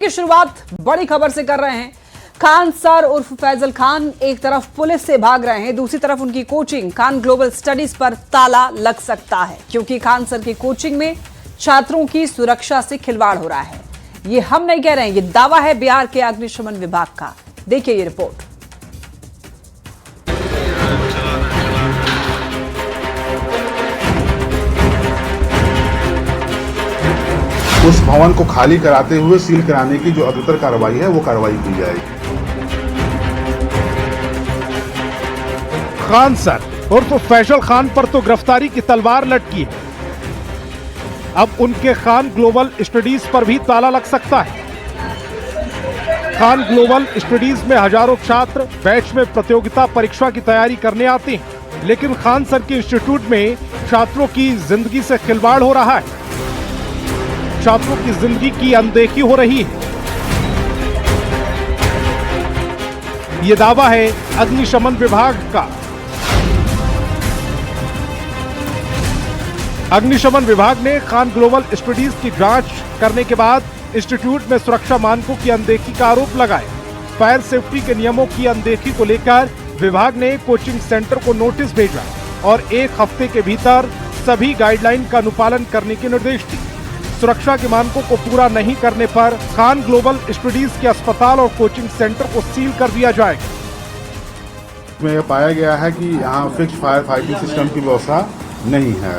की शुरुआत बड़ी खबर से कर रहे हैं। खान सर उर्फ फैजल खान एक तरफ पुलिस से भाग रहे हैं, दूसरी तरफ उनकी कोचिंग खान ग्लोबल स्टडीज पर ताला लग सकता है, क्योंकि खान सर की कोचिंग में छात्रों की सुरक्षा से खिलवाड़ हो रहा है। ये हम नहीं कह रहे हैं, ये दावा है बिहार के अग्निशमन विभाग का। देखिए ये रिपोर्ट। उस भवन को खाली कराते हुए सील कराने की जो अग्रतर कार्रवाई है वो कार्रवाई की जाएगी। खान सर उर्फ फैजल खान पर तो गिरफ्तारी की तलवार लटकी है। अब उनके खान ग्लोबल स्टडीज पर भी ताला लग सकता है। खान ग्लोबल स्टडीज में हजारों छात्र बैच में प्रतियोगिता परीक्षा की तैयारी करने आते हैं, लेकिन खान सर के इंस्टीट्यूट में छात्रों की जिंदगी से खिलवाड़ हो रहा है। छात्रों की जिंदगी की अनदेखी हो रही है। यह दावा है अग्निशमन विभाग का। अग्निशमन विभाग ने खान ग्लोबल स्टडीज की जांच करने के बाद इंस्टीट्यूट में सुरक्षा मानकों की अनदेखी का आरोप लगाया। फायर सेफ्टी के नियमों की अनदेखी को लेकर विभाग ने कोचिंग सेंटर को नोटिस भेजा और 1 हफ्ते के भीतर सभी गाइडलाइन का अनुपालन करने के निर्देश दिए। सुरक्षा के मानकों को पूरा नहीं करने पर खान ग्लोबल स्टडीज के अस्पताल और कोचिंग सेंटर को सील कर दिया जाएगा। इसमें यह पाया गया है कि यहाँ फिक्स फायर फाइटिंग सिस्टम की व्यवस्था नहीं है।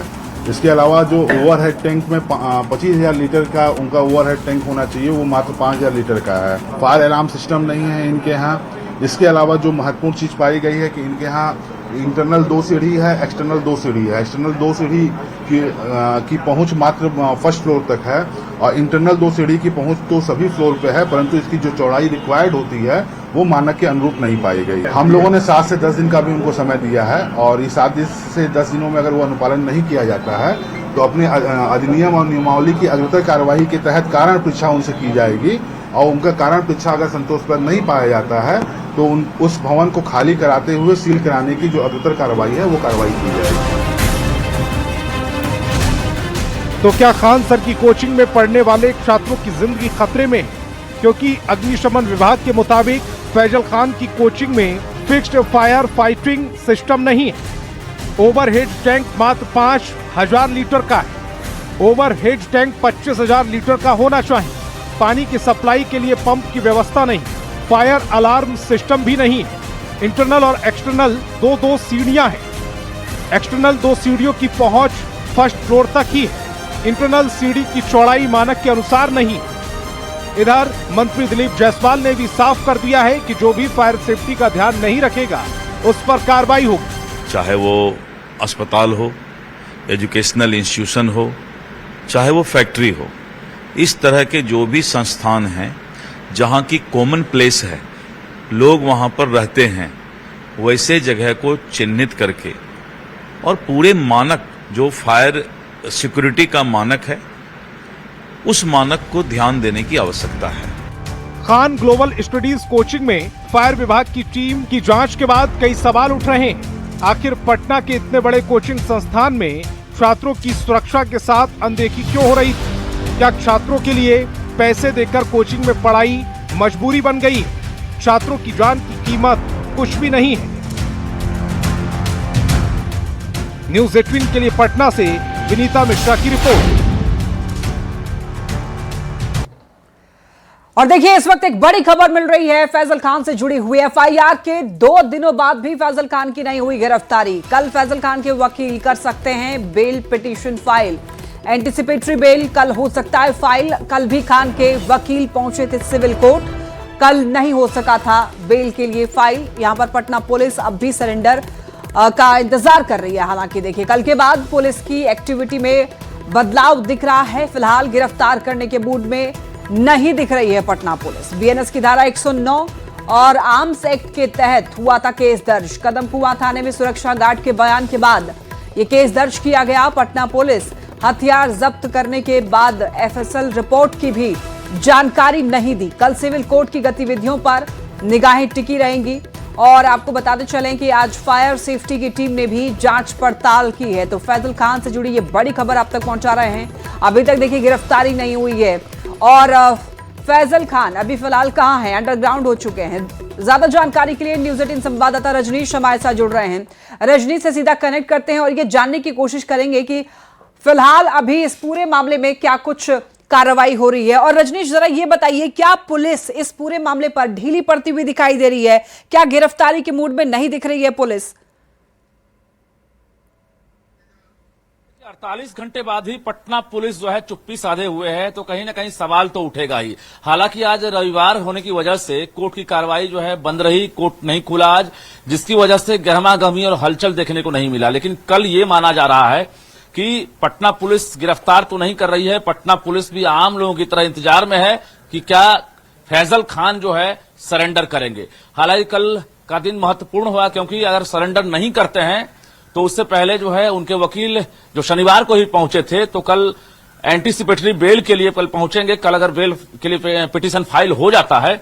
इसके अलावा जो ओवरहेड टैंक में 25,000 लीटर का उनका ओवरहेड टैंक होना चाहिए, वो मात्र 5,000 लीटर का है। फायर अलार्म सिस्टम नहीं है इनके यहाँ। इसके अलावा जो महत्वपूर्ण चीज पाई गई है कि इनके यहाँ इंटरनल 2 सीढ़ी है, एक्सटर्नल 2 सीढ़ी है। एक्सटर्नल 2 सीढ़ी की पहुंच मात्र फर्स्ट फ्लोर तक है और इंटरनल 2 सीढ़ी की पहुंच तो सभी फ्लोर पे है, परंतु इसकी जो चौड़ाई रिक्वायर्ड होती है वो मानक के अनुरूप नहीं पाई गई। हम लोगों ने 7 से 10 दिन का भी उनको समय दिया है और इस 7 से 10 दिनों में अगर वो अनुपालन नहीं किया जाता है तो अपने अधिनियम और नियमावली की अग्रतर कार्यवाही के तहत कारण परीक्षा उनसे की जाएगी और उनका कारण परीक्षा अगर संतोषप्रद नहीं पाया जाता है तो उस भवन को खाली कराते हुए सील कराने की जो अग्रतर कार्रवाई है वो कार्रवाई की जाएगी। तो क्या खान सर की कोचिंग में पढ़ने वाले छात्रों की जिंदगी खतरे में? क्योंकि अग्निशमन विभाग के मुताबिक फैजल खान की कोचिंग में फिक्स्ड फायर फाइटिंग सिस्टम नहीं है। ओवरहेड टैंक मात्र 5,000 लीटर का है। ओवरहेड टैंक 25,000 लीटर का होना चाहिए। पानी की सप्लाई के लिए पंप की व्यवस्था नहीं। फायर अलार्म सिस्टम भी नहीं है। इंटरनल और एक्सटर्नल 2 सीढ़ियां हैं। एक्सटर्नल 2 सीढ़ियों की पहुंच फर्स्ट फ्लोर तक ही है। इंटरनल सीढ़ी की चौड़ाई मानक के अनुसार नहीं। इधर मंत्री दिलीप जायसवाल ने भी साफ कर दिया है कि जो भी फायर सेफ्टी का ध्यान नहीं रखेगा उस पर कार्रवाई होगी। चाहे वो अस्पताल हो, एजुकेशनल इंस्टीट्यूशन हो, चाहे वो फैक्ट्री हो, इस तरह के जो भी संस्थान हैं जहां की कॉमन प्लेस है, लोग वहां पर रहते हैं, वैसे जगह को चिन्हित करके और पूरे मानक जो फायर सिक्योरिटी का मानक है उस मानक को ध्यान देने की आवश्यकता है। खान ग्लोबल स्टडीज कोचिंग में फायर विभाग की टीम की जांच के बाद कई सवाल उठ रहे हैं। आखिर पटना के इतने बड़े कोचिंग संस्थान में छात्रों की सुरक्षा के साथ अनदेखी क्यों हो रही थी? क्या छात्रों के लिए पैसे देकर कोचिंग में पढ़ाई मजबूरी बन गई? छात्रों की जान की कीमत कुछ भी नहीं है। न्यूज़ 18 के लिए पटना से विनीता मिश्रा की रिपोर्ट। और देखिए इस वक्त एक बड़ी खबर मिल रही है फैजल खान से जुड़ी हुई। एफआईआर के 2 दिनों बाद भी फैजल खान की नहीं हुई गिरफ्तारी। कल फैजल खान के वकील कर सकते हैं bail petition file. Anticipatory bail कल हो सकता है फाइल। कल भी खान के वकील पहुंचे थे सिविल कोर्ट, कल नहीं हो सका था बेल के लिए फाइल। यहां पर पटना पुलिस अब भी सरेंडर का इंतजार कर रही है। हालांकि देखिए कल के बाद पुलिस की एक्टिविटी में बदलाव दिख रहा है। फिलहाल गिरफ्तार करने के मूड में नहीं दिख रही है पटना पुलिस। बीएनएस की धारा 109 और आर्म्स एक्ट के तहत हुआ था केस दर्ज। कदमकुआं थाने में सुरक्षा गार्ड के बयान के बाद यह केस दर्ज किया गया। पटना पुलिस हथियार जब्त करने के बाद एफएसएल रिपोर्ट की भी जानकारी नहीं दी। कल सिविल कोर्ट की गतिविधियों पर निगाहें टिकी रहेंगी। और आपको बताते चलें कि आज फायर सेफ्टी की टीम ने भी जांच पड़ताल की है। तो फैजल खान से जुड़ी ये बड़ी खबर आप तक पहुंचा रहे हैं। अभी तक देखिए गिरफ्तारी नहीं हुई है और फैजल खान अभी फिलहाल कहां हैं? अंडरग्राउंड हो चुके हैं। ज्यादा जानकारी के लिए न्यूज 18 संवाददाता रजनीश हमारे साथ जुड़ रहे हैं। रजनीश से सीधा कनेक्ट करते हैं और ये जानने की कोशिश करेंगे कि फिलहाल अभी इस पूरे मामले में क्या कुछ कार्रवाई हो रही है। और रजनीश, जरा ये बताइए, क्या पुलिस इस पूरे मामले पर ढीली पड़ती हुई दिखाई दे रही है? क्या गिरफ्तारी के मूड में नहीं दिख रही है पुलिस? 48 घंटे बाद ही पटना पुलिस जो है चुप्पी साधे हुए है, तो कहीं ना कहीं सवाल तो उठेगा ही। हालांकि आज रविवार होने की वजह से कोर्ट की कार्रवाई जो है बंद रही, कोर्ट नहीं खुला आज, जिसकी वजह से गहमागहमी और हलचल देखने को नहीं मिला। लेकिन कल ये माना जा रहा है कि पटना पुलिस गिरफ्तार तो नहीं कर रही है, पटना पुलिस भी आम लोगों की तरह इंतजार में है कि क्या फैजल खान जो है सरेंडर करेंगे। हालांकि कल का दिन महत्वपूर्ण हुआ, क्योंकि अगर सरेंडर नहीं करते हैं तो उससे पहले जो है उनके वकील जो शनिवार को ही पहुंचे थे, तो कल एंटीसिपेटरी बेल के लिए कल पहुंचेंगे। कल अगर बेल के लिए पिटीशन फाइल हो जाता है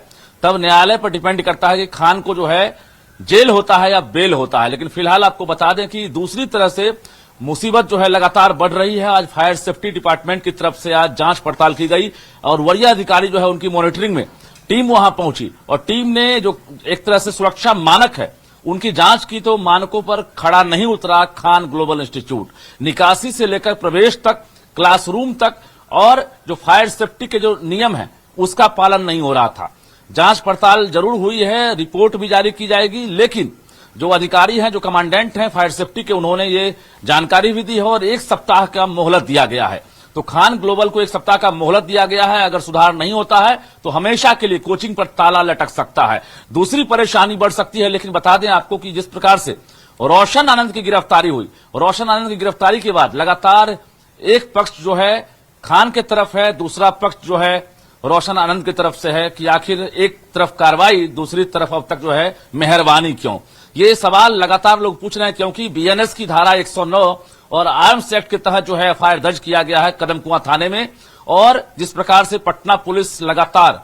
तब न्यायालय पर डिपेंड करता है कि खान को जो है जेल होता है या बेल होता है। लेकिन फिलहाल आपको बता दें कि दूसरी तरह से मुसीबत जो है लगातार बढ़ रही है। आज फायर सेफ्टी डिपार्टमेंट की तरफ से आज जांच पड़ताल की गई और वरीय अधिकारी जो है उनकी मॉनिटरिंग में टीम वहां पहुंची और टीम ने जो एक तरह से सुरक्षा मानक है उनकी जांच की, तो मानकों पर खड़ा नहीं उतरा खान ग्लोबल इंस्टीट्यूट। निकासी से लेकर प्रवेश तक, क्लासरूम तक और जो फायर सेफ्टी के जो नियम है उसका पालन नहीं हो रहा था। जांच पड़ताल जरूर हुई है, रिपोर्ट भी जारी की जाएगी, लेकिन जो अधिकारी हैं, जो कमांडेंट हैं फायर सेफ्टी के, उन्होंने ये जानकारी भी दी है और 1 सप्ताह का मोहलत दिया गया है। तो खान ग्लोबल को 1 सप्ताह का मोहलत दिया गया है। अगर सुधार नहीं होता है तो हमेशा के लिए कोचिंग पर ताला लटक सकता है, दूसरी परेशानी बढ़ सकती है। लेकिन बता दें आपको कि जिस प्रकार से रोशन आनंद की गिरफ्तारी हुई, रोशन आनंद की गिरफ्तारी के बाद लगातार एक पक्ष जो है खान के तरफ है, दूसरा पक्ष जो है रोशन आनंद की तरफ से है कि आखिर एक तरफ कार्रवाई, दूसरी तरफ अब तक जो है मेहरबानी क्यों? ये सवाल लगातार लोग पूछ रहे हैं, क्योंकि बीएनएस की धारा 109 और आर्म्स एक्ट के तहत जो है एफआईआर दर्ज किया गया है कदमकुआं थाने में। और जिस प्रकार से पटना पुलिस लगातार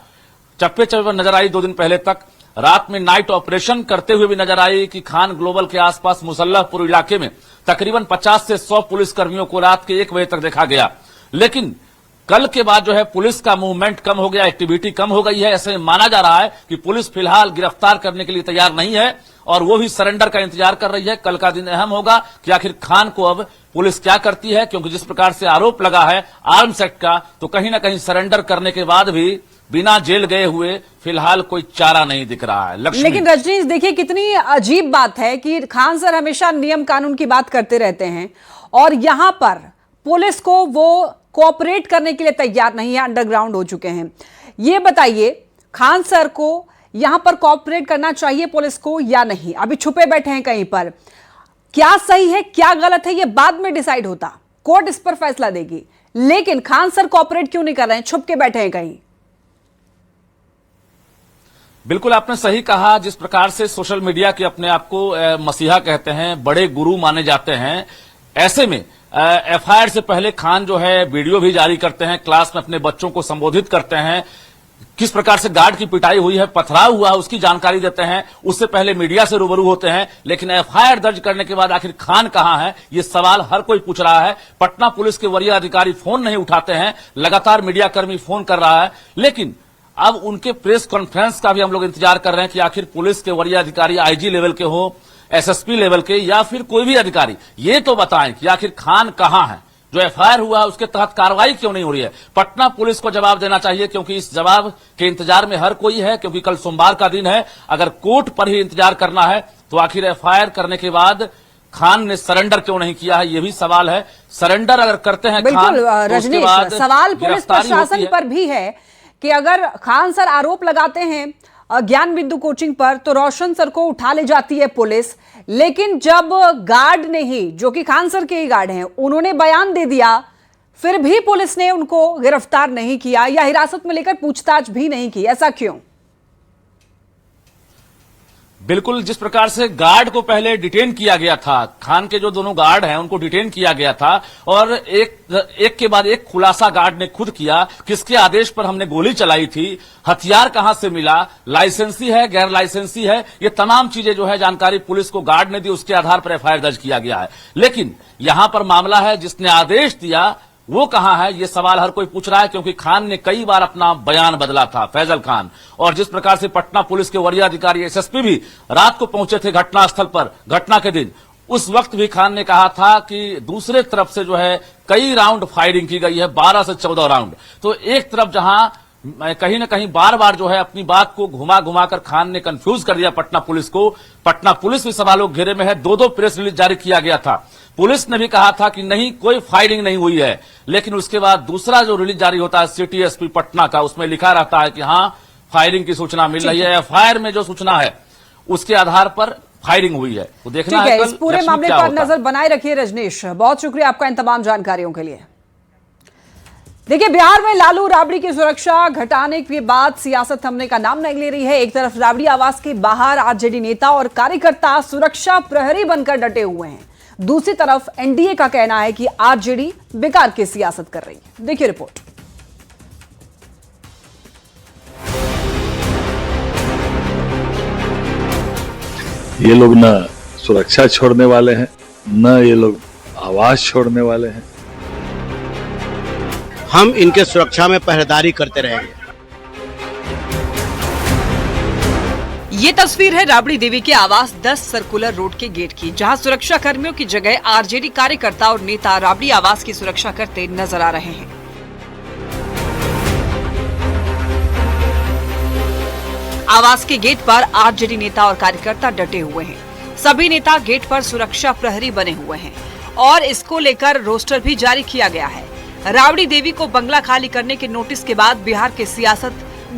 चप्पे चप्पे पर नजर आई 2 दिन पहले तक, रात में नाइट ऑपरेशन करते हुए भी नजर आई कि खान ग्लोबल के आसपास मुसल्लहपुर इलाके में तकरीबन 50 से 100 पुलिसकर्मियों को रात के 1 बजे तक देखा गया। लेकिन कल के बाद जो है पुलिस का मूवमेंट कम हो गया, एक्टिविटी कम हो गई है। ऐसे माना जा रहा है कि पुलिस फिलहाल गिरफ्तार करने के लिए तैयार नहीं है और वो भी सरेंडर का इंतजार कर रही है। कल का दिन अहम होगा कि आखिर खान को अब पुलिस क्या करती है, क्योंकि जिस प्रकार से आरोप लगा है आर्म्स एक्ट का, तो कहीं ना कहीं सरेंडर करने के बाद भी बिना जेल गए हुए फिलहाल कोई चारा नहीं दिख रहा है। लेकिन रजनीश, देखिए कितनी अजीब बात है कि खान सर हमेशा नियम कानून की बात करते रहते हैं और यहां पर पुलिस को वो कोऑपरेट करने के लिए तैयार नहीं है, अंडरग्राउंड हो चुके हैं। ये बताइए, खान सर को यहां पर कोऑपरेट करना चाहिए पुलिस को या नहीं? अभी छुपे बैठे हैं कहीं पर, क्या सही है क्या गलत है ये बाद में डिसाइड होता, कोर्ट इस पर फैसला देगी। लेकिन खान सर कोऑपरेट क्यों नहीं कर रहे हैं, छुप के बैठे हैं कहीं? बिल्कुल आपने सही कहा। जिस प्रकार से सोशल मीडिया के अपने आप को मसीहा कहते हैं, बड़े गुरु माने जाते हैं, ऐसे में एफआईआर से पहले खान जो है वीडियो भी जारी करते हैं, क्लास में अपने बच्चों को संबोधित करते हैं, किस प्रकार से गार्ड की पिटाई हुई है, पथराव हुआ है, उसकी जानकारी देते हैं। उससे पहले मीडिया से रूबरू होते हैं। लेकिन एफआईआर दर्ज करने के बाद आखिर खान कहां है, ये सवाल हर कोई पूछ रहा है। पटना पुलिस के वरीय अधिकारी फोन नहीं उठाते हैं, लगातार मीडिया कर्मी फोन कर रहा है। लेकिन अब उनके प्रेस कॉन्फ्रेंस का भी हम लोग इंतजार कर रहे हैं कि आखिर पुलिस के वरीय अधिकारी आईजी लेवल के हो, एसएसपी लेवल के या फिर कोई भी अधिकारी, ये तो बताएं कि आखिर खान कहां है, जो एफआईआर हुआ है उसके तहत कार्रवाई क्यों नहीं हो रही है। पटना पुलिस को जवाब देना चाहिए, क्योंकि इस जवाब के इंतजार में हर कोई है। क्योंकि कल सोमवार का दिन है, अगर कोर्ट पर ही इंतजार करना है तो आखिर एफआईआर करने के बाद खान ने सरेंडर क्यों नहीं किया है, यह भी सवाल है। सरेंडर अगर करते हैं बिल्कुल रजनीश, सवाल पुलिस प्रशासन पर भी है कि अगर खान सर आरोप लगाते हैं ज्ञान बिंदु कोचिंग पर तो रोशन सर को उठा ले जाती है पुलिस। लेकिन जब गार्ड ने ही, जो कि खान सर के ही गार्ड हैं, उन्होंने बयान दे दिया, फिर भी पुलिस ने उनको गिरफ्तार नहीं किया या हिरासत में लेकर पूछताछ भी नहीं की, ऐसा क्यों? बिल्कुल, जिस प्रकार से गार्ड को पहले डिटेन किया गया था, खान के जो दोनों गार्ड हैं उनको डिटेन किया गया था और एक के बाद एक खुलासा गार्ड ने खुद किया, किसके आदेश पर हमने गोली चलाई थी, हथियार कहां से मिला, लाइसेंसी है गैर लाइसेंसी है, ये तमाम चीजें जो है जानकारी पुलिस को गार्ड ने दी, उसके आधार पर एफआईआर दर्ज किया गया है। लेकिन यहां पर मामला है जिसने आदेश दिया वो कहां है, ये सवाल हर कोई पूछ रहा है, क्योंकि खान ने कई बार अपना बयान बदला था, फैजल खान। और जिस प्रकार से पटना पुलिस के वरीय अधिकारी एसएसपी भी रात को पहुंचे थे घटनास्थल पर घटना के दिन, उस वक्त भी खान ने कहा था कि दूसरे तरफ से जो है कई राउंड फायरिंग की गई है, 12 से 14 राउंड। तो एक तरफ जहां कहीं ना कहीं बार बार जो है अपनी बात को घुमा घुमा कर खान ने कंफ्यूज कर दिया पटना पुलिस को। पटना पुलिस भी सवालों घेरे में है, 2-2 प्रेस रिलीज जारी किया गया था। पुलिस ने भी कहा था कि नहीं, कोई फायरिंग नहीं हुई है, लेकिन उसके बाद दूसरा जो रिलीज जारी होता है सिटी एसपी पटना का, उसमें लिखा रहता है कि हां फायरिंग की सूचना मिल रही है, एफआईआर में जो सूचना है उसके आधार पर फायरिंग हुई है। वो देखना है इस पूरे मामले पर नजर बनाए रखिए। रजनीश, बहुत शुक्रिया आपका इन तमाम जानकारियों के लिए। देखिए, बिहार में लालू राबड़ी की सुरक्षा घटाने के बाद सियासत थमने का नाम नहीं ले रही है। एक तरफ राबड़ी आवास के बाहर आरजेडी नेता और कार्यकर्ता सुरक्षा प्रहरी बनकर डटे हुए हैं, दूसरी तरफ एनडीए का कहना है कि आरजेडी बेकार की सियासत कर रही है। देखिए रिपोर्ट। ये लोग न सुरक्षा छोड़ने वाले हैं, न ये लोग आवाज छोड़ने वाले हैं। हम इनके सुरक्षा में पहरेदारी करते रहेंगे। ये तस्वीर है राबड़ी देवी के आवास 10 सर्कुलर रोड के गेट की, जहां सुरक्षा कर्मियों की जगह आरजेडी कार्यकर्ता और नेता राबड़ी आवास की सुरक्षा करते नजर आ रहे हैं। आवास के गेट पर आरजेडी नेता और कार्यकर्ता डटे हुए हैं। सभी नेता गेट पर सुरक्षा प्रहरी बने हुए हैं और इसको लेकर रोस्टर भी जारी किया गया है। राबड़ी देवी को बंगला खाली करने के नोटिस के बाद बिहार की सियासत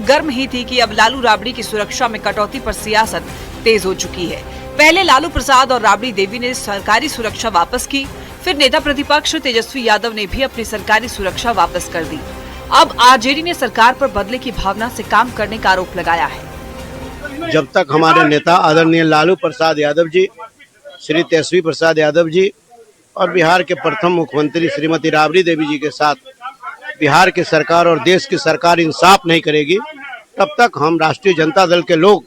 गर्म ही थी कि अब लालू राबड़ी की सुरक्षा में कटौती पर सियासत तेज हो चुकी है। पहले लालू प्रसाद और राबड़ी देवी ने सरकारी सुरक्षा वापस की, फिर नेता प्रतिपक्ष तेजस्वी यादव ने भी अपनी सरकारी सुरक्षा वापस कर दी। अब आरजेडी ने सरकार पर बदले की भावना से काम करने का आरोप लगाया है। जब तक हमारे नेता आदरणीय लालू प्रसाद यादव जी, श्री तेजस्वी प्रसाद यादव जी और बिहार के प्रथम मुख्यमंत्री श्रीमती राबड़ी देवी जी के साथ बिहार की सरकार और देश की सरकार इंसाफ नहीं करेगी, तब तक हम राष्ट्रीय जनता दल के लोग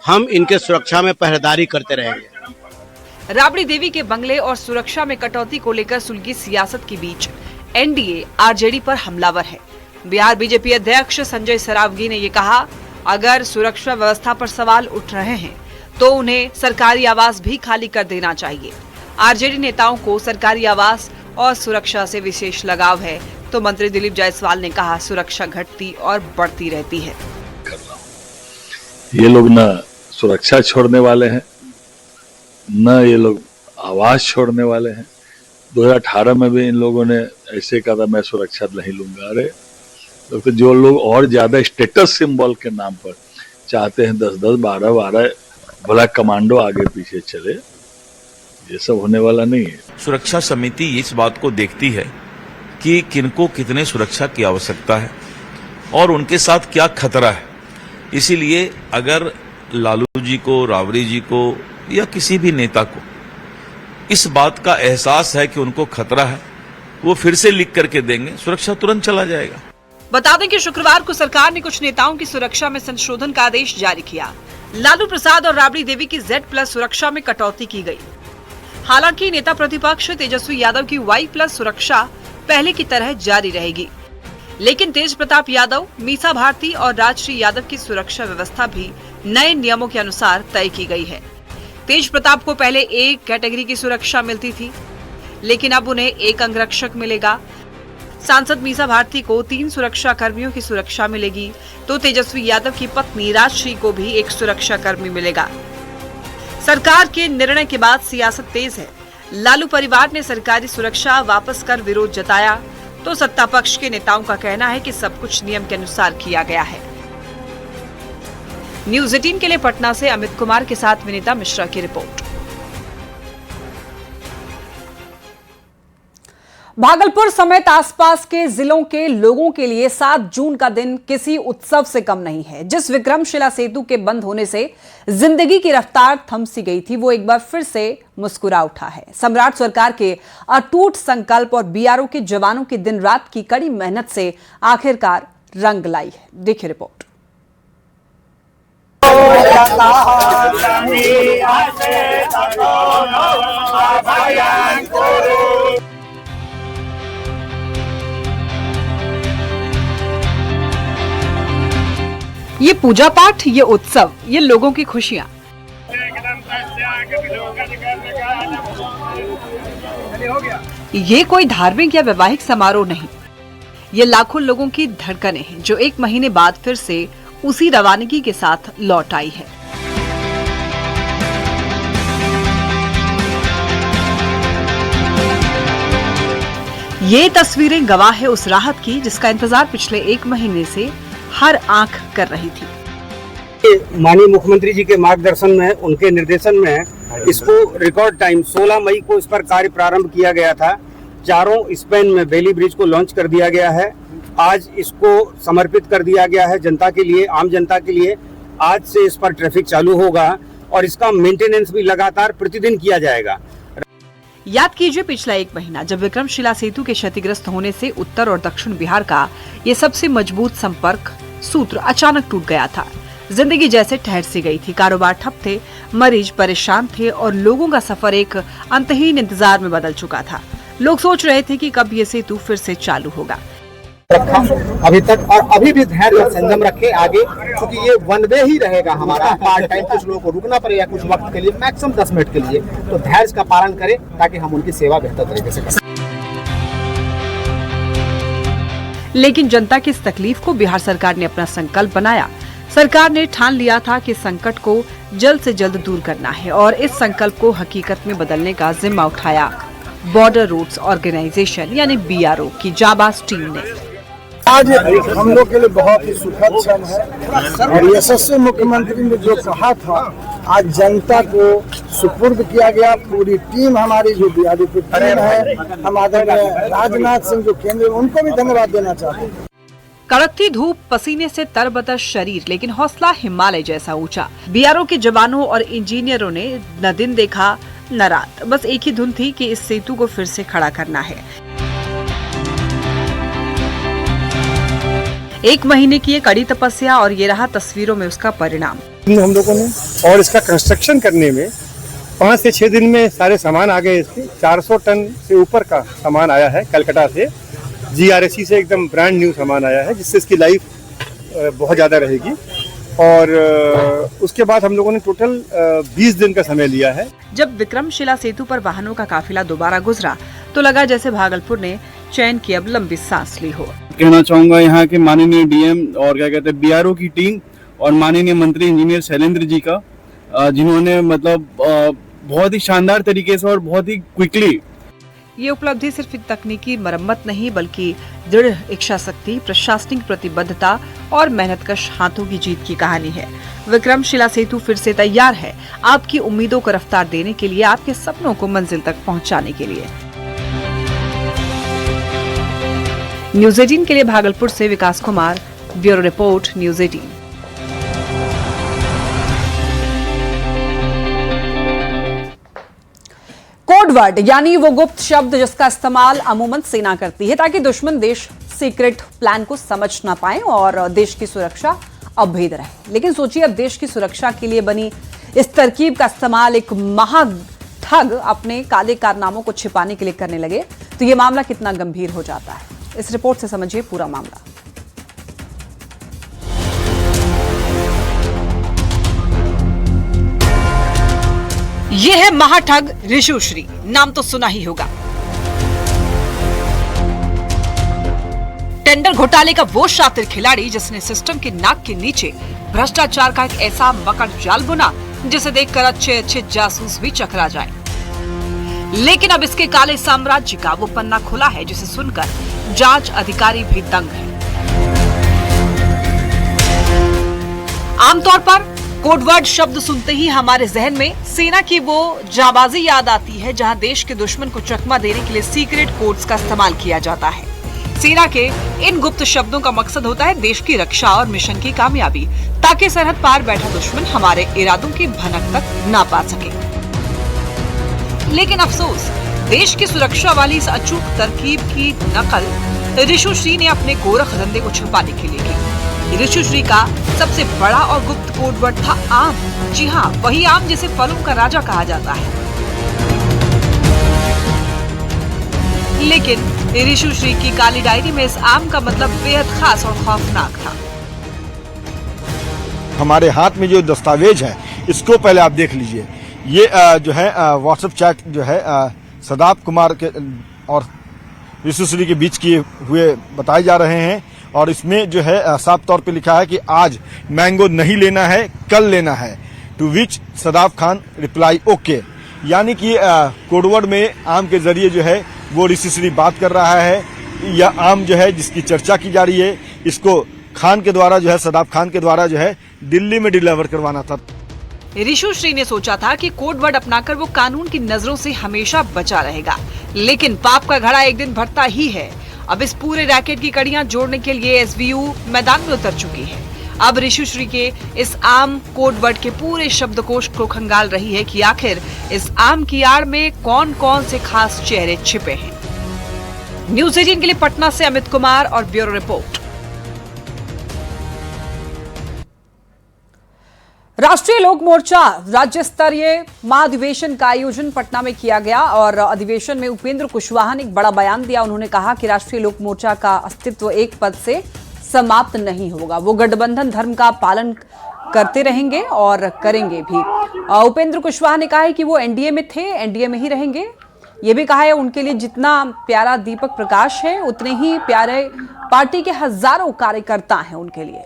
हम इनके सुरक्षा में पहरेदारी करते रहेंगे। राबड़ी देवी के बंगले और सुरक्षा में कटौती को लेकर सुलगी सियासत के बीच एनडीए आरजेडी पर हमलावर है। बिहार बीजेपी अध्यक्ष संजय सरावगी ने ये कहा, अगर सुरक्षा व्यवस्था पर सवाल उठ रहे हैं तो उन्हें सरकारी आवास भी खाली कर देना चाहिए। आरजेडी नेताओं को सरकारी आवास और सुरक्षा से विशेष लगाव है, तो मंत्री दिलीप जायसवाल ने कहा सुरक्षा घटती और बढ़ती रहती है। ये लोग न सुरक्षा छोड़ने वाले हैं, न ये लोग आवाज छोड़ने वाले हैं। 2018 में भी इन लोगों ने ऐसे कहा था मैं सुरक्षा नहीं लूंगा। अरे तो जो लोग और ज्यादा स्टेटस सिंबल के नाम पर चाहते हैं 10-10, 12-12 भला कमांडो आगे पीछे चले, ये सब होने वाला नहीं है। सुरक्षा समिति इस बात को देखती है कि किनको कितने सुरक्षा की आवश्यकता है और उनके साथ क्या खतरा है। इसीलिए अगर लालू जी को, राबड़ी जी को या किसी भी नेता को इस बात का एहसास है कि उनको खतरा है, वो फिर से लिख करके देंगे, सुरक्षा तुरंत चला जाएगा। बता दें कि शुक्रवार को सरकार ने कुछ नेताओं की सुरक्षा में संशोधन का आदेश जारी किया। लालू प्रसाद और राबड़ी देवी की Z+ सुरक्षा में कटौती की गई। हालांकि नेता प्रतिपक्ष तेजस्वी यादव की Y+ सुरक्षा पहले की तरह जारी रहेगी, लेकिन तेज प्रताप यादव, मीसा भारती और राजश्री यादव की सुरक्षा व्यवस्था भी नए नियमों के अनुसार तय की गई है। तेज प्रताप को पहले A कैटेगरी की सुरक्षा मिलती थी, लेकिन अब उन्हें एक अंगरक्षक मिलेगा। सांसद मीसा भारती को 3 सुरक्षा कर्मियों की सुरक्षा मिलेगी, तो तेजस्वी यादव की पत्नी राजश्री को भी एक सुरक्षा कर्मी मिलेगा। सरकार के निर्णय के बाद सियासत तेज है। लालू परिवार ने सरकारी सुरक्षा वापस कर विरोध जताया, तो सत्ता पक्ष के नेताओं का कहना है कि सब कुछ नियम के अनुसार किया गया है। न्यूज़ 18 के लिए पटना से अमित कुमार के साथ विनीता मिश्रा की रिपोर्ट। भागलपुर समेत आसपास के जिलों के लोगों के लिए 7 जून का दिन किसी उत्सव से कम नहीं है। जिस विक्रमशिला सेतु के बंद होने से जिंदगी की रफ्तार थम सी गई थी, वो एक बार फिर से मुस्कुरा उठा है। सम्राट सरकार के अटूट संकल्प और बीआरओ के जवानों की दिन रात की कड़ी मेहनत से आखिरकार रंग लाई है। देखिए रिपोर्ट। ये पूजा पाठ, ये उत्सव, ये लोगों की खुशियाँ। ये कोई धार्मिक या वैवाहिक समारोह नहीं, ये लाखों लोगों की धड़कनें हैं जो एक महीने बाद फिर से उसी रवानगी के साथ लौट आई है। ये तस्वीरें गवाह है उस राहत की जिसका इंतजार पिछले एक महीने से हर आंख कर रही थी। माननीय मुख्यमंत्री जी के मार्गदर्शन में, उनके निर्देशन में इसको रिकॉर्ड टाइम 16 मई को इस पर कार्य प्रारंभ किया गया था। चारों स्पैन में बेली ब्रिज को लॉन्च कर दिया गया है। आज इसको समर्पित कर दिया गया है जनता के लिए, आम जनता के लिए। आज से इस पर ट्रैफिक चालू होगा और इसका मेंटेनेंस भी लगातार प्रतिदिन किया जाएगा। याद कीजिए पिछला एक महीना जब विक्रमशिला सेतु के क्षतिग्रस्त होने से उत्तर और दक्षिण बिहार का ये सबसे मजबूत संपर्क सूत्र अचानक टूट गया था। जिंदगी जैसे ठहर सी गई थी, कारोबार ठप थे, मरीज परेशान थे और लोगों का सफर एक अंतहीन इंतजार में बदल चुका था। लोग सोच रहे थे कि कब ये सेतु फिर से चालू होगा। रखा अभी तक और अभी भी धैर्य और संयम रखे आगे, क्योंकि ये वन वे ही रहेगा हमारा। पार्ट टाइम कुछ लोगों को रुकना पड़ेगा कुछ वक्त के लिए, मैक्सिमम 10 मिनट के लिए, तो धैर्य का पालन करें ताकि हम उनकी सेवा बेहतर तरीके से कर सकें। लेकिन जनता की इस तकलीफ को बिहार सरकार ने अपना संकल्प बनाया। सरकार ने ठान लिया था कि संकट को जल्द से जल्द दूर करना है और इस संकल्प को हकीकत में बदलने का जिम्मा उठाया बॉर्डर रूट्स ऑर्गेनाइजेशन यानी BRO की जाबाज टीम ने। आज हम लोग के लिए बहुत ही सुखद क्षण है और यशस्वी मुख्यमंत्री ने जो कहा था आज जनता को सुपुर्द किया गया। पूरी टीम हमारी जो BRO की टीम है, हम आदरणीय राजनाथ सिंह जो केंद्र, उनको भी धन्यवाद देना चाहते हैं। कड़कती धूप, पसीने से तरबतर शरीर, लेकिन हौसला हिमालय जैसा ऊंचा। BRO के जवानों और इंजीनियरों ने न दिन देखा न रात, बस एक ही धुन थी कि इस सेतु को फिर से खड़ा करना है। एक महीने की ये कड़ी तपस्या और ये रहा तस्वीरों में उसका परिणाम। हम लोगों ने और इसका कंस्ट्रक्शन करने में 5 से 6 दिन में सारे सामान आ गए। इसके 400 टन से ऊपर का सामान आया है कलकत्ता से। GRSC से एकदम ब्रांड न्यू सामान आया है जिससे इसकी लाइफ बहुत ज़्यादा रहेगी। और उसके बाद हम लोगों ने टोटल 20 दिन का समय लिया है। जब विक्रमशिला सेतु पर वाहनों का काफिला दोबारा गुजरा तो लगा जैसे भागलपुर ने चैन की अब लंबी सांस ली हो। कहना चाहूँगा यहाँ के माननीय DM और क्या कहते हैं BRO की टीम और माननीय मंत्री इंजीनियर शैलेंद्र जी का, जिन्होंने मतलब बहुत ही शानदार तरीके से और बहुत ही क्विकली। ये उपलब्धि सिर्फ तकनीकी मरम्मत नहीं बल्कि दृढ़ इच्छा शक्ति, प्रशासनिक प्रतिबद्धता और मेहनतकश हाथों की जीत की कहानी है। विक्रमशिला सेतु फिर से तैयार है आपकी उम्मीदों को रफ्तार देने के लिए, आपके सपनों को मंजिल तक पहुंचाने के लिए। न्यूज़ 18 के लिए भागलपुर से Vikas Kumar, bureau report news 18। Codeword यानी वो गुप्त शब्द जिसका इस्तेमाल अमूमन सेना करती है ताकि दुश्मन देश सीक्रेट प्लान को समझ ना पाए और देश की सुरक्षा अभेद रहे। लेकिन सोचिए, अब देश की सुरक्षा के लिए बनी इस तरकीब का इस्तेमाल एक महाठग अपने काले कारनामों को छिपाने के लिए करने लगे तो ये मामला कितना गंभीर हो जाता है। इस रिपोर्ट से समझिए पूरा मामला। ये है महाठग ऋषुश्री, नाम तो सुना ही होगा। टेंडर घोटाले का वो शातिर खिलाड़ी जिसने सिस्टम के नाक के नीचे भ्रष्टाचार का एक ऐसा मकड़ जाल बुना जिसे देखकर अच्छे अच्छे जासूस भी चकरा जाए। लेकिन अब इसके काले साम्राज्य का वो पन्ना खुला है जिसे सुनकर जांच अधिकारी भी दंग है। आमतौर पर कोडवर्ड शब्द सुनते ही हमारे जहन में सेना की वो जाबाजी याद आती है जहां देश के दुश्मन को चकमा देने के लिए सीक्रेट कोड्स का इस्तेमाल किया जाता है। सेना के इन गुप्त शब्दों का मकसद होता है देश की रक्षा और मिशन की कामयाबी, ताकि सरहद पार बैठा दुश्मन हमारे इरादों की भनक तक ना पा सके। लेकिन अफसोस, देश की सुरक्षा वाली इस अचूक तरकीब की नकल ऋषुश्री ने अपने गोरख धंधे को छुपाने के लिए की। ऋषुश्री का सबसे बड़ा और गुप्त कोडवर्ड था आम। जी हाँ, वही आम जिसे फलों का राजा कहा जाता है। लेकिन ऋषुश्री की काली डायरी में इस आम का मतलब बेहद खास और खौफनाक था। हमारे हाथ में जो दस्तावेज है इसको पहले आप देख लीजिए। ये जो है व्हाट्सएप चैट जो है सदाब कुमार के और ऋषुश्री के बीच किए हुए बताए जा रहे हैं और इसमें जो है साफ तौर पे लिखा है कि आज मैंगो नहीं लेना है, कल लेना है। To which Sadab Khan reply okay, यानी कि कोडवर्ड में आम के जरिए जो है वो ऋषुश्री बात कर रहा है। यह आम जो है जिसकी चर्चा की जा रही है, इसको खान के द्वारा जो है सदाब खान के द्वारा जो है दिल्ली में डिलीवर करवाना था। ऋषुश्री ने सोचा था कि कोड वर्ड अपनाकर वो कानून की नजरों से हमेशा बचा रहेगा, लेकिन पाप का घड़ा एक दिन भरता ही है। अब इस पूरे रैकेट की कड़ियां जोड़ने के लिए एसवीयू मैदान में उतर चुकी है। अब ऋषुश्री के इस आम कोड वर्ड के पूरे शब्दकोश को खंगाल रही है कि आखिर इस आम की आड़ में कौन कौन से खास चेहरे छिपे हैं। न्यूज 18 के लिए पटना से अमित कुमार और ब्यूरो रिपोर्ट। राष्ट्रीय लोक मोर्चा राज्य स्तरीय महाधिवेशन का आयोजन पटना में किया गया और अधिवेशन में उपेंद्र कुशवाहा ने एक बड़ा बयान दिया। उन्होंने कहा कि राष्ट्रीय लोक मोर्चा का अस्तित्व एक पद से समाप्त नहीं होगा, वो गठबंधन धर्म का पालन करते रहेंगे और करेंगे भी। उपेंद्र कुशवाहा ने कहा है कि वो एनडीए में थे, एनडीए में ही रहेंगे। ये भी कहा है उनके लिए जितना प्यारा दीपक प्रकाश है उतने ही प्यारे पार्टी के हजारों कार्यकर्ता हैं उनके लिए।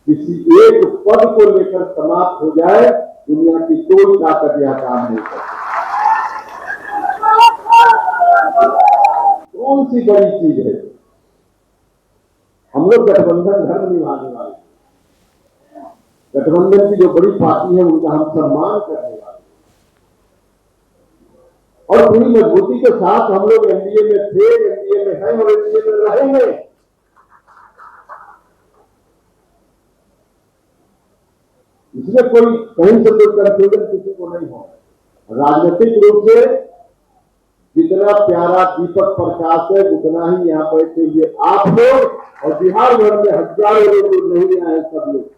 किसी एक पद को लेकर समाप्त हो जाए, दुनिया की कोई ताकत यह काम नहीं करती। कौन सी बड़ी चीज है? हम लोग गठबंधन धर्म निभाने वाले, गठबंधन की जो बड़ी पार्टी है उनका हम सम्मान करने वाले और पूरी मजबूती के साथ हम लोग एनडीए में थे, एनडीए में हैं और एनडीए में रहेंगे। इसमें कोई कहीं से कोई कंफ्यूजन किसी को नहीं हो। राजनीतिक रूप से जितना प्यारा दीपक प्रकाश है उतना ही यहाँ बैठे हुए आप लोग और बिहार भर में हजारों लोग नहीं आए, सब लोग।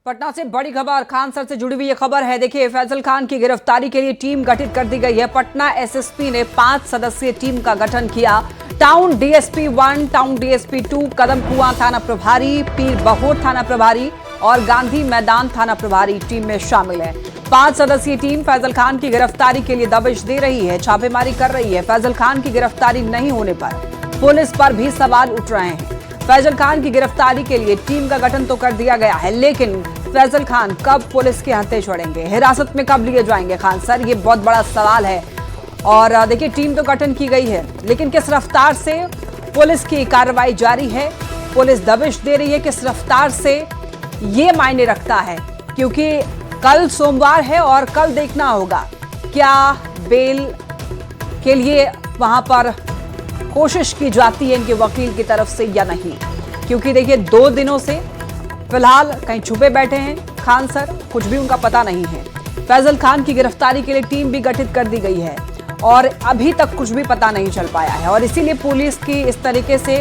पटना से बड़ी खबर खान सर से जुड़ी हुई ये खबर है। देखिए, फैजल खान की गिरफ्तारी के लिए टीम गठित कर दी गई है। पटना एसएसपी ने 5 सदस्यीय टीम का गठन किया। टाउन डीएसपी 1, टाउन डीएसपी 2, कदम कुआं थाना प्रभारी, पीर बहोर थाना प्रभारी और गांधी मैदान थाना प्रभारी टीम में शामिल है। 5 सदस्यीय टीम फैजल खान की गिरफ्तारी के लिए दबिश दे रही है, छापेमारी कर रही है। फैजल खान की गिरफ्तारी नहीं होने पर पुलिस पर भी सवाल उठ रहे हैं। फैजल खान की गिरफ्तारी के लिए टीम का गठन तो कर दिया गया है, लेकिन फैजल खान कब पुलिस के हाथे छोड़ेंगे, हिरासत में कब लिए जाएंगे खान सर, ये बहुत बड़ा सवाल है। और देखिए, टीम तो गठन की गई है, लेकिन किस रफ्तार से पुलिस की कार्रवाई जारी है, पुलिस दबिश दे रही है किस रफ्तार से, ये मायने रखता है। क्योंकि कल सोमवार है और कल देखना होगा क्या बेल के लिए वहां पर कोशिश की जाती है इनके वकील की तरफ से या नहीं। क्योंकि देखिए, 2 दिनों से फिलहाल कहीं छुपे बैठे हैं खान सर, कुछ भी उनका पता नहीं है। फैजल खान की गिरफ्तारी के लिए टीम भी गठित कर दी गई है और अभी तक कुछ भी पता नहीं चल पाया है और इसीलिए पुलिस की इस तरीके से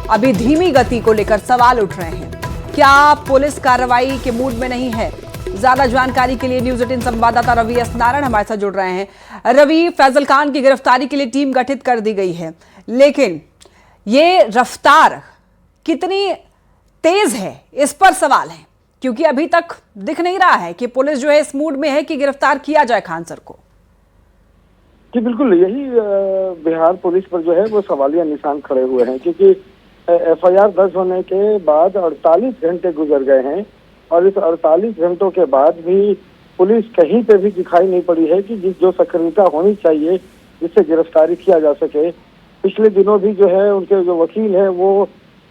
अभी धीमी गति को लेकर सवाल उठ रहे हैं। क्या पुलिस कार्रवाई के मूड में नहीं है? ज्यादा जानकारी के लिए न्यूज 18 संवाददाता रवि एस नारायण हमारे साथ जुड़ रहे हैं। रवि, फैजल खान की गिरफ्तारी के लिए टीम गठित कर दी गई है, लेकिन ये रफ्तार कितनी तेज है इस पर सवाल है, क्योंकि अभी तक दिख नहीं रहा है कि पुलिस जो है इस मूड में है कि गिरफ्तार किया जाए खान सर को। जी बिल्कुल, यही बिहार पुलिस पर जो है वो सवालिया निशान खड़े हुए हैं, क्योंकि एफआईआर दर्ज होने के बाद 48 घंटे गुजर गए हैं और इस 48 घंटों के बाद भी पुलिस कहीं पे भी दिखाई नहीं पड़ी है कि जो सक्रियता होनी चाहिए जिससे गिरफ्तारी किया जा सके। पिछले दिनों भी जो है उनके जो वकील हैं वो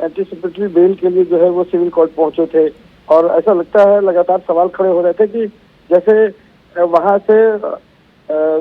एंटीसिपेटरी बेल के लिए जो है वो सिविल कोर्ट पहुंचे थे और ऐसा लगता है लगातार सवाल खड़े हो रहे थे कि जैसे वहां से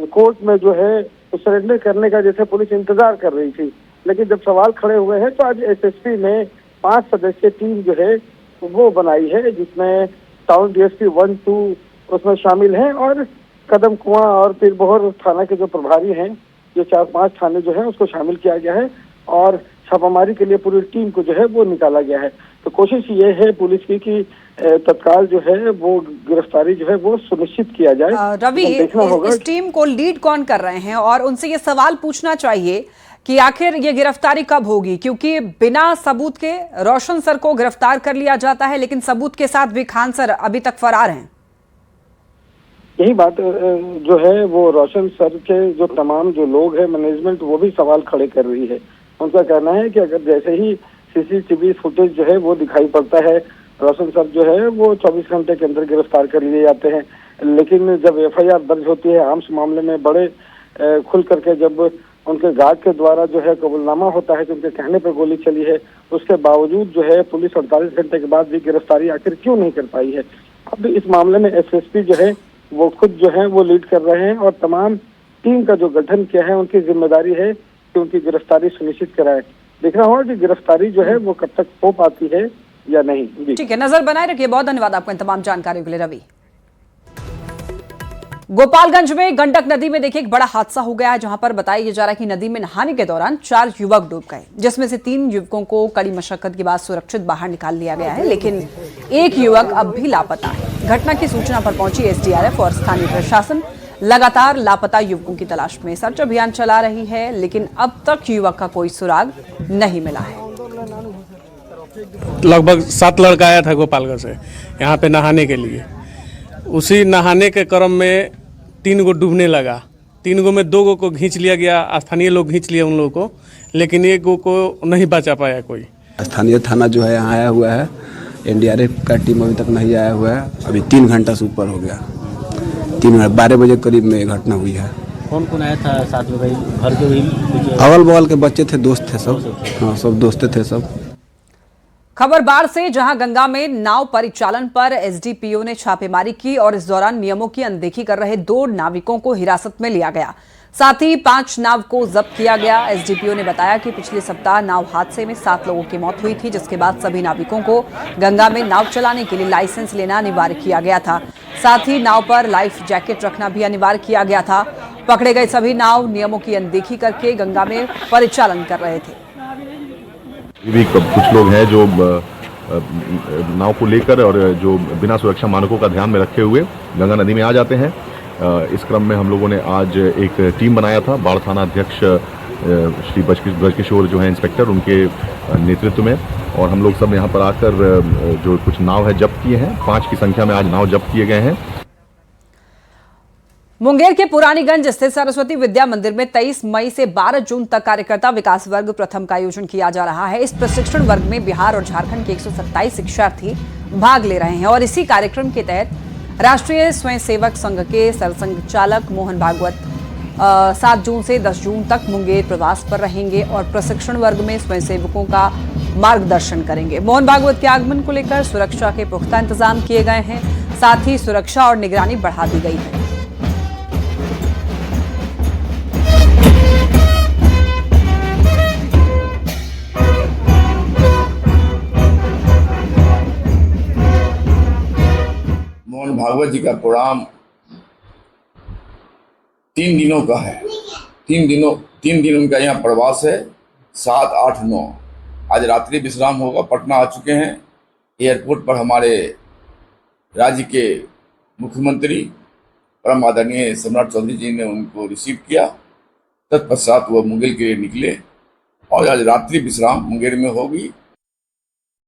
कोर्ट में जो है सरेंडर करने का जैसे पुलिस इंतजार कर रही थी। लेकिन जब सवाल खड़े हुए हैं तो आज एसएसपी ने 5 सदस्यीय टीम जो है वो बनाई है, जिसमें टाउन डीएसपी 1, 2 उसमें शामिल हैं और कदम कुआं और पीर बहोर थाना के जो प्रभारी हैं, ये 4-5 थाने जो है उसको शामिल किया गया है और छापामारी के लिए पूरी टीम को जो है वो निकाला गया है। तो कोशिश ये है पुलिस की कि तत्काल जो है वो गिरफ्तारी जो है वो सुनिश्चित किया जाए। रवि, देखना होगा इस टीम को लीड कौन कर रहे हैं और उनसे ये सवाल पूछना चाहिए कि आखिर ये गिरफ्तारी कब होगी, क्योंकि बिना सबूत के रोशन सर को गिरफ्तार कर लिया जाता है लेकिन सबूत के साथ भी खान सर अभी तक फरार हैं। यही बात जो है वो रोशन सर के जो तमाम जो लोग हैं, मैनेजमेंट, वो भी सवाल खड़े कर रही है। उनका कहना है कि अगर जैसे ही सीसीटीवी फुटेज जो है वो दिखाई पड़ता है, रोशन सर जो है वो 24 घंटे के अंदर गिरफ्तार कर लिए जाते हैं, लेकिन जब एफआईआर दर्ज होती है आर्म्स मामले में बड़े खुल करके जब उनके गार्ड के द्वारा जो है कबूलनामा होता है कि उनके कहने पर गोली चली है, उसके बावजूद जो है पुलिस 48 घंटे के बाद भी गिरफ्तारी आखिर क्यों नहीं कर पाई है। अब इस मामले में एसएसपी जो है वो खुद जो है वो लीड कर रहे हैं और तमाम टीम का जो गठन किया है उनकी जिम्मेदारी है कि उनकी गिरफ्तारी सुनिश्चित कराए। देखना होगा कि गिरफ्तारी जो है वो कब तक हो पाती है या नहीं। ठीक है, नजर बनाए रखिए। बहुत धन्यवाद आपको इन तमाम जानकारियों के लिए रवि। गोपालगंज में गंडक नदी में देखिए एक बड़ा हादसा हो गया है, जहां पर बताया जा रहा है कि नदी में नहाने के दौरान 4 युवक डूब गए, जिसमें से 3 युवकों को कड़ी मशक्कत के बाद सुरक्षित बाहर निकाल लिया गया है, लेकिन एक युवक अब भी लापता है। घटना की सूचना पर पहुंची एसडीआरएफ और स्थानीय प्रशासन लगातार लापता युवकों की तलाश में सर्च अभियान चला रही है, लेकिन अब तक युवक का कोई सुराग नहीं मिला है। लगभग 7 लड़का आया था गोपालगंज से यहाँ पे नहाने के लिए। उसी नहाने के क्रम में 3 गो डूबने लगा। 3 गो में 2 गो को खींच लिया गया, स्थानीय लोग खींच लिए उन लोगों को, लेकिन 1 गो को नहीं बचा पाया कोई। स्थानीय थाना जो है यहाँ आया हुआ है, एनडीआरएफ का टीम अभी तक नहीं आया हुआ है। अभी 3 घंटा से ऊपर हो गया। 12 बजे करीब में घटना हुई है। कौन कौन आया था साथ में भाई? घर के भी अगल बगल के बच्चे थे, दोस्त थे सब। हाँ, सब दोस्त थे सब। खबर बाढ़ से, जहां गंगा में नाव परिचालन पर एसडीपीओ ने छापेमारी की और इस दौरान नियमों की अनदेखी कर रहे 2 नाविकों को हिरासत में लिया गया। साथ ही 5 नाव को जब्त किया गया। एसडीपीओ ने बताया कि पिछले सप्ताह नाव हादसे में 7 लोगों की मौत हुई थी, जिसके बाद सभी नाविकों को गंगा में नाव चलाने के लिए लाइसेंस लेना अनिवार्य किया गया था। साथ ही नाव पर लाइफ जैकेट रखना भी अनिवार्य किया गया था। पकड़े गए सभी नाव नियमों की अनदेखी करके गंगा में परिचालन कर रहे थे। भी कुछ लोग हैं जो नाव को लेकर और जो बिना सुरक्षा मानकों का ध्यान में रखे हुए गंगा नदी में आ जाते हैं। इस क्रम में हम लोगों ने आज एक टीम बनाया था। बाढ़ थाना अध्यक्ष श्री ब्रजकिशोर जो है इंस्पेक्टर, उनके नेतृत्व में, और हम लोग सब यहाँ पर आकर जो कुछ नाव है जब्त किए हैं। 5 की संख्या में आज नाव जब्त किए गए हैं। मुंगेर के पुरानीगंज स्थित सरस्वती विद्या मंदिर में 23 मई से 12 जून तक कार्यकर्ता विकास वर्ग प्रथम का आयोजन किया जा रहा है। इस प्रशिक्षण वर्ग में बिहार और झारखंड के 127 शिक्षार्थी भाग ले रहे हैं और इसी कार्यक्रम के तहत राष्ट्रीय स्वयंसेवक संघ के सरसंघचालक मोहन भागवत 7 जून से 10 जून तक मुंगेर प्रवास पर रहेंगे और प्रशिक्षण वर्ग में स्वयंसेवकों का मार्गदर्शन करेंगे। मोहन भागवत के आगमन को लेकर सुरक्षा के पुख्ता इंतजाम किए गए हैं। साथ ही सुरक्षा और निगरानी बढ़ा दी गई है। मोहन भागवत जी का प्रोग्राम 3 दिनों का है। 3 दिन उनका यहाँ प्रवास है। 7, 8, 9 आज रात्रि विश्राम होगा। पटना आ चुके हैं। एयरपोर्ट पर हमारे राज्य के मुख्यमंत्री परम आदरणीय सम्राट चौधरी जी ने उनको रिसीव किया। तत्पश्चात वह मुंगेर के लिए निकले और आज रात्रि विश्राम मुंगेर में होगी।